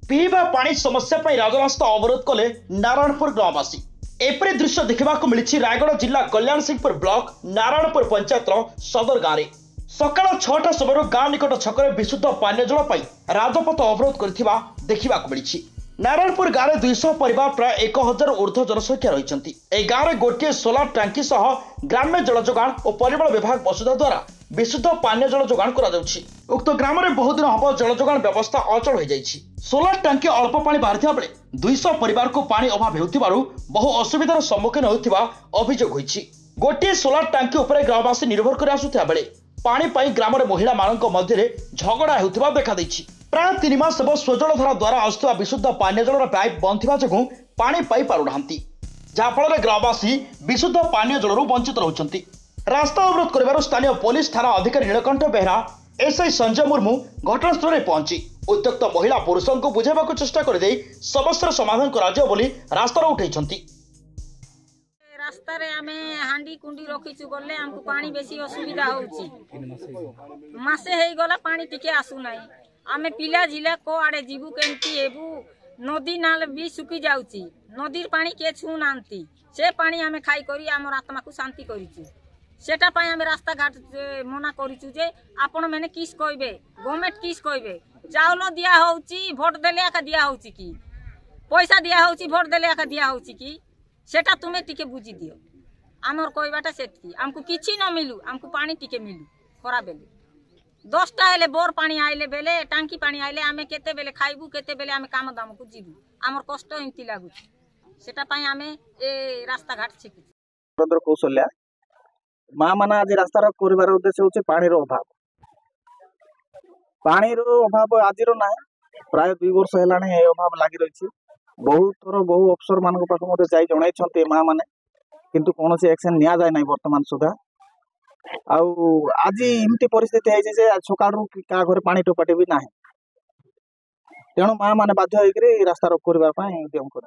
पीवा पानी समस्या पर राजरास्ता अवरोध कले नारायणपुर ग्रामवासी। एपरी दृश्य देखा मिली रायगढ़ जिला कल्याण सिंहपुर ब्लॉक नारायणपुर पंचायत सदर गाँव में सकाल 6टा समय गाँ निकट छक विशुद्ध पानीय जल राजपथ अवरोध देखा मिली। नारायणपुर गाँव में 200 परिवार प्राय 1000 ऊर्ध्व जनसंख्या रही। गाँव में गोटे सोलार टांकी सह ग्राम्य जल जोगाण और परिमल विभाग वसुधा द्वारा विशुद्ध पानीय जल जोगाण करा। उक्त ग्राम में बहुत दिन हम जल जोगाण व्यवस्था अचल हो जाइछि। सोलार टांकी अल्प पानी बाहर बेले 200 परिवार को पानी अभाव होतिबारु बहु असुविधार सम्मुखीन होतिबा अभियोग होइछि। गोटे सोलार टांकी उपरे ग्रामवासी निर्भर कर आसुथिबा बेले पानी पाई ग्राम में महिला मानक मध्य झगड़ा होतिबा देखा दैछि। प्राय 3 मास ହେବ स्वजलधारा द्वारा आसुवा विशुद्ध पानीय जलर पाइप बंद थिबा जगु पानी पाई पारुनांती, जहा फल ग्रामवासी विशुद्ध पानीय जलरू वंचित रहउछंती। रास्ता अवरोध करिवार स्थानीय पुलिस थाना अधिकारी नीलकंठ बेहरा एसआई संजय मुर्मू घटनास्थल में पहुंची उत्त्यक्त महिला पुरुषों को बुझाइबा चेष्टा कर समस्या समाधान कराजियो बोली रास्ता उठैछंती। रास्ता रे आमे हांडी कुंडी रखिछु गले हमको पानी बेसी असुविधा होउची। मासे हेई गला पानी टिके आसु नाही। आमे पिला जिला को आड़े जीवु केंती हेबु नदी नाल भी सुखी जाउची। नदीर पानी के छु नांती से पानी आमे खाई करी हमर आत्मा को शांति करिछु। सेटा पाई आमे रास्ता घाट मना करिछु जे आपण माने किस कहबे गवर्नमेंट किस कहबे चाउल दिया होउची वोट देले आका दिया होउची की पैसा दिया होउची वोट देले आका दिया होउची की सेटा तुमे टिके बुझी दियो। आमर कहबाटा सेटकी हमको किछि न मिलु हमको पानी टिके मिलु। खरा बेले 10टा हेले बोर पानी आइले बेले टांकी पानी आइले आमे केते बेले खाइबु केते बेले आमे काम दाम को जीबु आमर कष्ट एंती लागु। सेटा पाई आमे ए रास्ता घाट छिकि सुरेंद्र कौशल्या माँ माना आज रास्ता कर उद्देश्य हूँ पानी अभाव। पानी अभाव आज ना प्राय 2 वर्ष है अभाव लगी रही। बहुत थर बहु अफसर मान पाख जन माँ मैंने किंतु कौन एक्शन नि जाए ना बर्तमान सुधा। आज इमती परिस्थिति है सकाल क्या घर पानी टोपाटे भी ना तेणु माँ मैंने बाध्य होकर रास्ता रोक करने उद्यम कर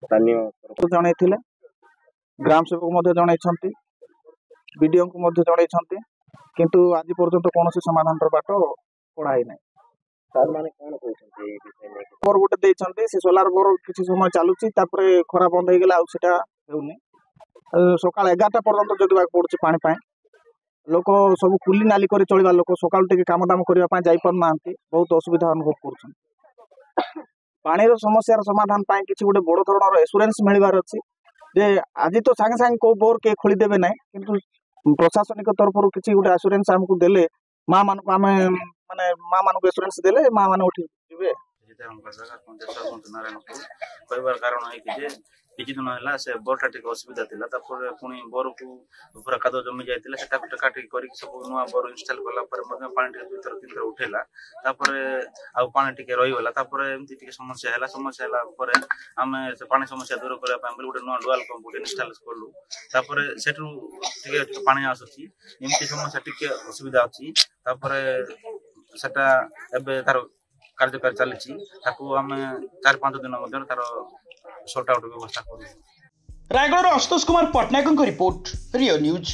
जन ग्राम सेवक जन बीडीओ को जन किंतु आज पर्यंत कौन समाधान बाट कड़ाई ना। बोर गोटे से सोलार बोर किसी समय चलुची खरा बंद हो गला सकाल 11टा पर्यंत जगवा पड़ुची पानी पाए लोक सब कुली नाली कर चलवा लोक सकाल टे काम दाम करने जाई पारना बहुत असुविधा अनुभव कर। पानी समस्या समाधान किसी गोटे बड़ धरण एश्योरेंस मिलवार अच्छी जे आज तो सांगे सांगे को बोर के खोली देवे ना किंतु प्रशासनिक तरफ किसी गोटे एश्योरेंस आमको देले माँ मान को आमे माने माँ मान को एश्योरेंस देले माँ मान उठी जिवे। कहबार कारण है कि किछि दिन है से बोरटा टिक असुविधा थिला तापर पुणी बोर को पूरा कादो जमी जाइतिला सेटा काटी करी सब नुआ बोर इंस्टॉल कला पर मने पानी टिक 2 3 थर उठेला तापर आ पानी टिके रही होला तापर एमती टिके समस्या हैला पर हमें से पानी समस्या दूर करबा पय बोले गोटे नुआ डुअल पंप इंस्टॉल करलु तापर सेटू टिके पानी आसुची एमती समस्या टिके असुविधा अछि तापर सेटा एबे तार कार्यकारी चली ताकू आम 4-5 दिन मध्य तार सॉर्ट आउट व्यवस्था करूँ। रायगढ़ आशुतोष कुमार पट्टनायक रिपोर्ट रियो न्यूज।